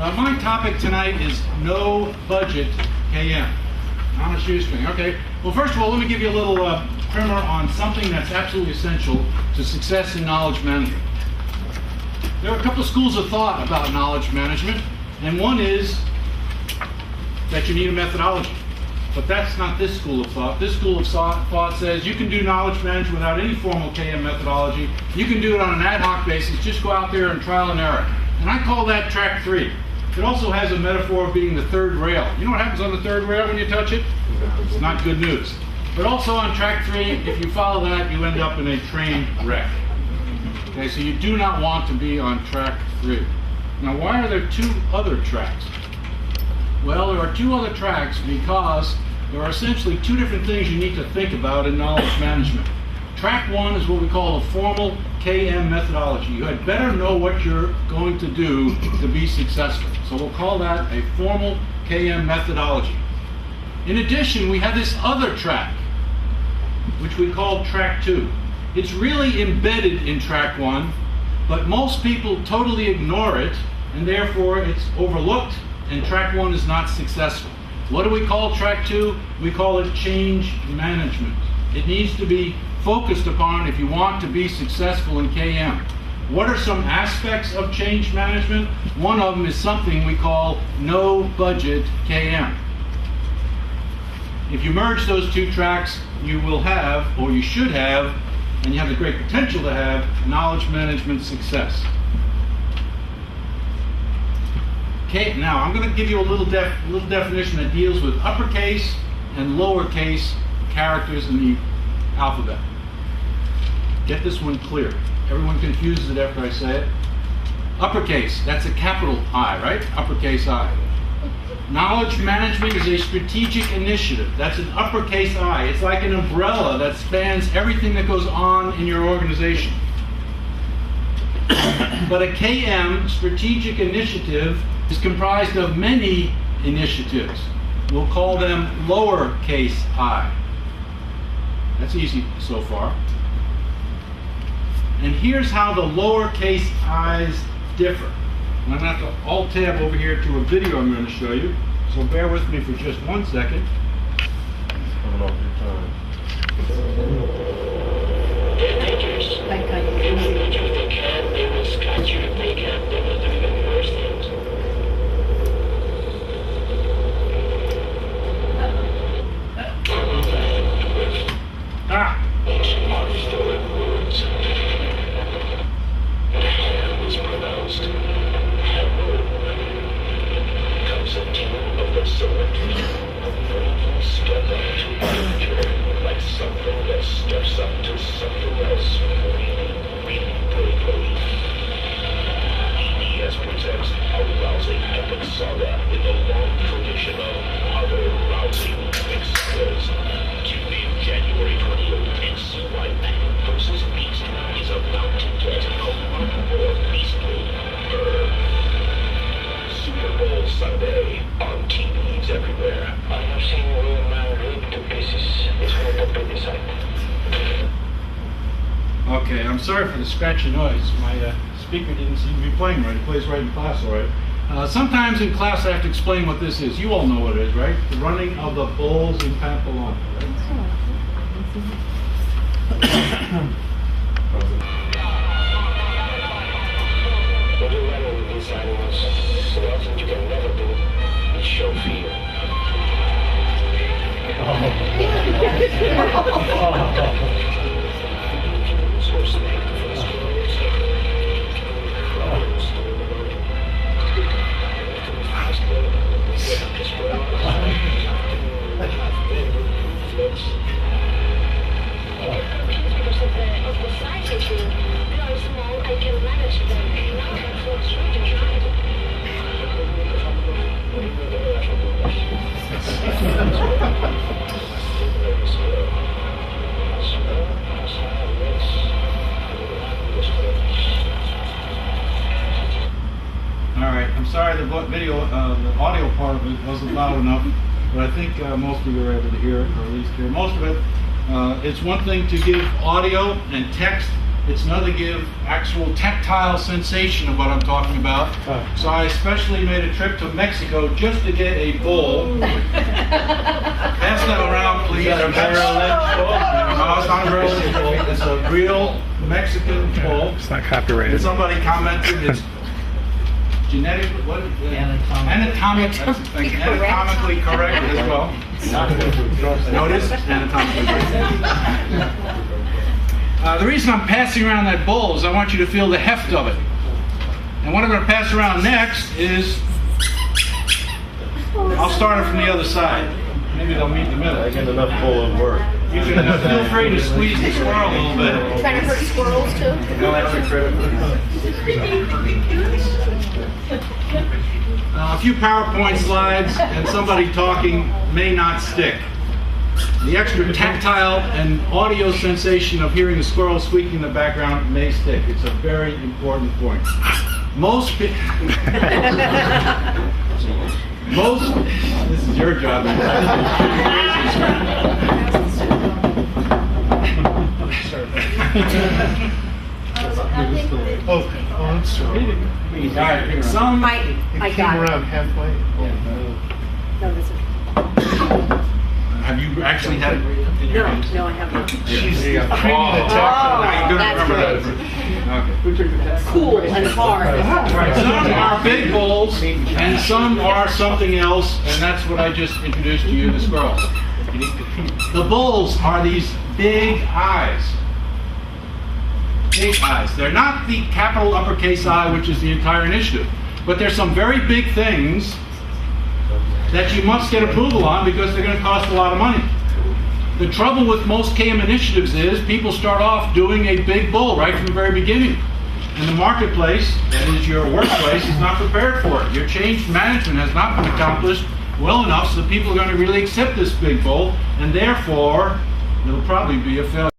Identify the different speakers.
Speaker 1: My topic tonight is no budget KM. On a shoestring. Okay. Well, first of all, let me give you a little primer on something that's absolutely essential to success in knowledge management. There are a couple of schools of thought about knowledge management, and one is that you need a methodology. But that's not this school of thought. This school of thought says you can do knowledge management without any formal KM methodology. You can do it on an ad hoc basis. Just go out there and trial and error. And I call that track 3. It also has a metaphor of being the third rail. You know what happens on the third rail when you touch it? It's not good news. But also on track 3, if you follow that, you end up in a train wreck. Okay, so you do not want to be on track 3. Now, why are there 2 other tracks? Well, there are 2 other tracks because there are essentially 2 different things you need to think about in knowledge management. Track 1 is what we call a formal KM methodology. You had better know what you're going to do to be successful. So we'll call that a formal KM methodology. In addition, we have this other track, which we call track 2. It's really embedded in track 1, but most people totally ignore it, and therefore it's overlooked, and track 1 is not successful. What do we call track 2? We call it change management. It needs to be focused upon if you want to be successful in KM. What are some aspects of change management? One of them is something we call no budget KM. If you merge those 2 tracks, you will have, or you should have, and you have the great potential to have, knowledge management success. Okay, now I'm going to give you a little definition that deals with uppercase and lowercase characters in the alphabet. Get this one clear. Everyone confuses it after I say it. Uppercase, that's a capital I, right? Uppercase I. Knowledge management is a strategic initiative. That's an uppercase I. It's like an umbrella that spans everything that goes on in your organization. But a KM, strategic initiative, is comprised of many initiatives. We'll call them lowercase I. That's easy so far. And here's how the lowercase i's differ. And I'm going to have to alt-tab over here to a video I'm going to show you. So bear with me for just 1 second.
Speaker 2: Coming off your time.
Speaker 3: They're thinkers. If they can, they will scratch you. If they can't, they will do even worse things. Each are still in words. The hand is pronounced hello. Comes a tune of the sword. A vertical step up to danger, like something that steps up to something else. Really quickly. EDS presents a rousing epic saga with a long tradition of other rousing epic sagas. January 28th, and see why Man vs. Beast is about to get a lot more beastly. Super Bowl Sunday on TVs everywhere. I have seen real man ripped to pieces. It's not a decided.
Speaker 1: Okay, I'm sorry for the scratchy noise. My speaker didn't seem to be playing right. It plays right in class, all right. Sometimes in class I have to explain what this is. You all know what it is, right? The running of the bulls in Pamplona, right?
Speaker 3: When you're running with these animals, the one thing you can never do is show fear. So snake the first words. Flowers do the running. To the fast one, this world. I've been floats.
Speaker 4: Of the size issue, they are small, I can manage them. One can float straight and try.
Speaker 1: All right, I'm sorry the video, the audio part of it wasn't loud enough, but I think most of you were able to hear it, or at least hear most of it. It's one thing to give audio and text It's another give actual tactile sensation of what I'm talking about. So I especially made a trip to Mexico just to get a bowl. Pass that around, please. No, it's not a Merrill Lynch bowl. It's a real Mexican bowl.
Speaker 5: It's not
Speaker 1: And
Speaker 5: copyrighted.
Speaker 1: somebody commented it's genetic, what? Anatomically correct as well. No, it is anatomically correct. The reason I'm passing around that bowl is I want you to feel the heft of it. And what I'm going to pass around next is, I'll start it from the other side. Maybe they'll meet in the middle.
Speaker 2: I get enough bowl of work.
Speaker 1: You can feel free to squeeze the squirrel a little bit.
Speaker 4: Trying to hurt squirrels too?
Speaker 1: A few PowerPoint slides and somebody talking may not stick. The extra tactile and audio sensation of hearing a squirrel squeaking in the background may stick. It's a very important point. This is your job.
Speaker 6: I'm sorry.
Speaker 1: Some
Speaker 4: I got it.
Speaker 6: Around halfway.
Speaker 4: No, this is,
Speaker 1: have you actually had it in your hands?
Speaker 4: no, I have not.
Speaker 6: She's treating the
Speaker 1: Now
Speaker 6: tactile.
Speaker 1: you're gonna
Speaker 4: that's
Speaker 1: remember that. Okay.
Speaker 4: Cool and hard.
Speaker 1: Some are big bowls, and some are something else, and that's what I just introduced to you, the squirrel. The bowls are these big eyes. Big eyes. They're not the capital uppercase I, which is the entire initiative, but there's some very big things that you must get approval on because they're going to cost a lot of money. The trouble with most KM initiatives is people start off doing a big bowl right from the very beginning. And the marketplace, that is your workplace, is not prepared for it. Your change management has not been accomplished well enough so that people are going to really accept this big bowl, and therefore, it'll probably be a failure.